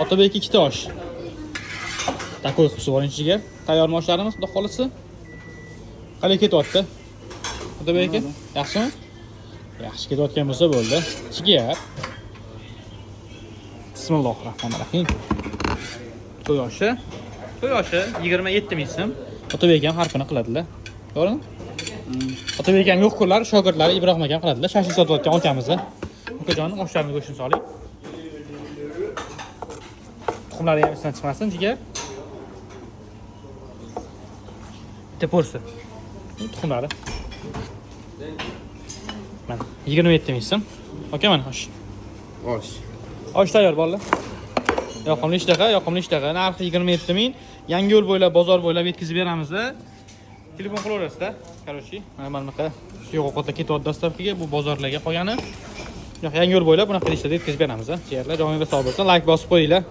Otabek 2 ta osh. Takoy qilib oling ichiga. Tayyor oshlarimiz, xudo xolisi. Qalay ketyapti? Otabek aka, yaxshimi? Yaxshi ketayotgan bo'lsa bo'ldi. Ichiga yap. Bismillahirrohmanirrohim. To'y oshi. To'y oshi 27 ming so'm. Otabek ham har kuni qiladilar. To'g'rimi? Otabek ham yo'q kunlar shogirdlari Ibrohim aka qiladilar. Shashlik sotayotgan akamiz. Ukajonim oshlarini go'shtini soling. Tuxumlari ham isidan chiqmasin, jigar. Bitta porsi. Tuxumlari. Mana 27 ming so'm. Aka mana osh. Osh tayyor bolalar. Yoqimli ishtaqa. Narxi 27 ming. Yangi yo'l bo'ylab, bozor bo'ylab yetkazib beramiz. Telefon qilaverasizlar. Qaroshi, mana bunaqa suyuq ovqatlar ketyapti dastavkaga, bu bozorlarga qolgani. Yangi yo'l bo'ylab bunaqa ishlarda yetkazib beramiz. Jigarlar, joyingizda sog' bo'lsin. Like bosib qo'yinglar.